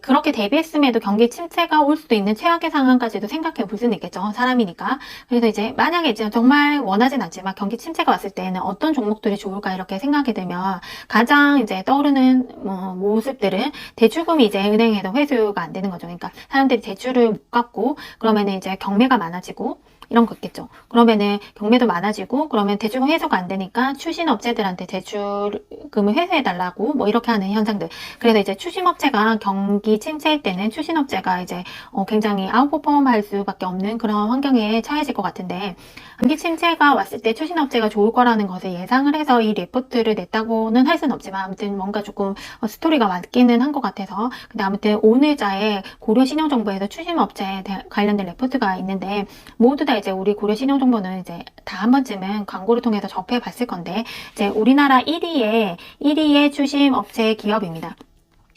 그렇게 대비했음에도 경기 침체가 올 수도 있는 최악의 상황까지도 생각해 볼 수는 있겠죠. 사람이니까. 그래서 이제 만약에 이제 정말 원하진 않지만 경기 침체가 왔을 때는 어떤 종목들이 좋을까 이렇게 생각이 되면 가장 이제 떠오르는 모습들은 대출금이 이제 은행에서 회수가 안 되는 거죠. 그러니까 사람들이 대출을 못 갚고 그러면은 이제 경매가 많아지고 이런 거 있겠죠. 그러면은 경매도 많아지고 그러면 대출금 회수가 안 되니까 추신업체들한테 대출금을 회수해달라고 뭐 이렇게 하는 현상들. 그래서 이제 추신업체가 경기 침체일 때는 추신업체가 이제 굉장히 아웃퍼폼할 수밖에 없는 그런 환경에 처해질 것 같은데 경기 침체가 왔을 때 추신업체가 좋을 거라는 것을 예상을 해서 이 리포트를 냈다고는 할 수는 없지만 아무튼 뭔가 조금 스토리가 맞기는 한 것 같아서 근데 아무튼 오늘자에 고려신용정보에서 추신업체에 관련된 리포트가 있는데 모두 다 이제 우리 고려신용정보는 이제 다 한 번쯤은 광고를 통해서 접해봤을 건데 이제 우리나라 1위의 추심업체 기업입니다.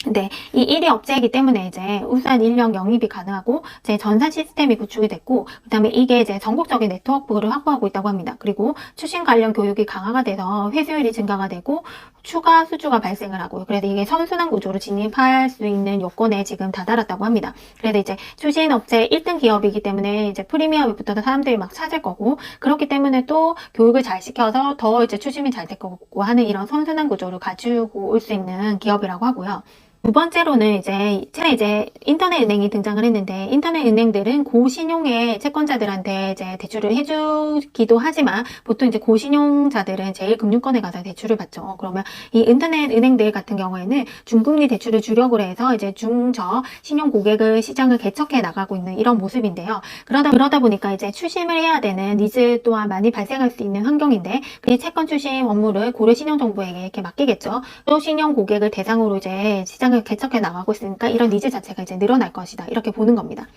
근데 이 1위 업체이기 때문에 이제 우수한 인력 영입이 가능하고 이제 전산 시스템이 구축이 됐고 그다음에 이게 이제 전국적인 네트워크를 확보하고 있다고 합니다. 그리고 추신 관련 교육이 강화가 돼서 회수율이 증가가 되고 추가 수주가 발생을 하고요. 그래서 이게 선순환 구조로 진입할 수 있는 요건에 지금 다다랐다고 합니다. 그래서 이제 추신 업체 1등 기업이기 때문에 이제 프리미엄이 붙어서 사람들이 막 찾을 거고 그렇기 때문에 또 교육을 잘 시켜서 더 이제 추심이 잘 될 거고 하는 이런 선순환 구조를 갖추고 올 수 있는 기업이라고 하고요. 두 번째로는 이제 최근에 이제 인터넷 은행이 등장을 했는데 인터넷 은행들은 고신용의 채권자들한테 이제 대출을 해주기도 하지만 보통 이제 고신용자들은 제일금융권에 가서 대출을 받죠. 그러면 이 인터넷 은행들 같은 경우에는 중금리 대출을 주력으로 해서 이제 중저 신용 고객을 시장을 개척해 나가고 있는 이런 모습인데요. 그러다 보니까 이제 추심을 해야 되는 니즈 또한 많이 발생할 수 있는 환경인데 그 채권 추심 업무를 고려신용정보에게 이렇게 맡기겠죠. 또 신용 고객을 대상으로 이제 시장 개척해 나가고 있으니까 이런 니즈 자체가 이제 늘어날 것이다. 이렇게 보는 겁니다.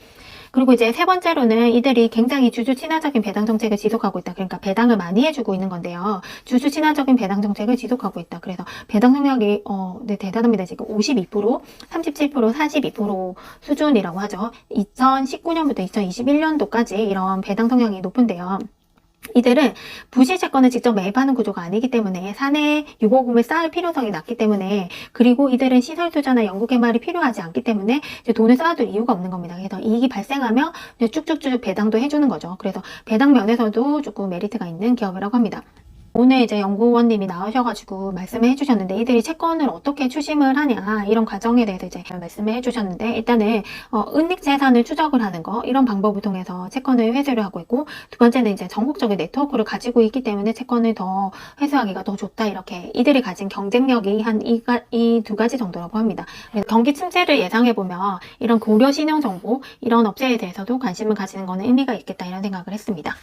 그리고 이제 세 번째로는 이들이 굉장히 주주 친화적인 배당 정책을 지속하고 있다. 그러니까 배당을 많이 해주고 있는 건데요. 주주 친화적인 배당 정책을 지속하고 있다. 그래서 배당 성향이 네, 대단합니다. 지금 52%, 37%, 42% 수준이라고 하죠. 2019년부터 2021년도까지 이런 배당 성향이 높은데요. 이들은 부실 채권을 직접 매입하는 구조가 아니기 때문에 사내 유보금을 쌓을 필요성이 낮기 때문에 그리고 이들은 시설 투자나 연구 개발이 필요하지 않기 때문에 이제 돈을 쌓아둘 이유가 없는 겁니다. 그래서 이익이 발생하면 쭉쭉쭉 배당도 해주는 거죠. 그래서 배당 면에서도 조금 메리트가 있는 기업이라고 합니다. 오늘 이제 연구원님이 나오셔가지고 말씀을 해주셨는데 이들이 채권을 어떻게 추심을 하냐 이런 과정에 대해서 이제 말씀을 해주셨는데 일단은 은닉 재산을 추적을 하는 거 이런 방법을 통해서 채권을 회수를 하고 있고 두 번째는 이제 전국적인 네트워크를 가지고 있기 때문에 채권을 더 회수하기가 더 좋다 이렇게 이들이 가진 경쟁력이 한 이 두 가지 정도라고 합니다. 그래서 경기 침체를 예상해 보면 이런 고려 신용 정보 이런 업체에 대해서도 관심을 가지는 거는 의미가 있겠다 이런 생각을 했습니다.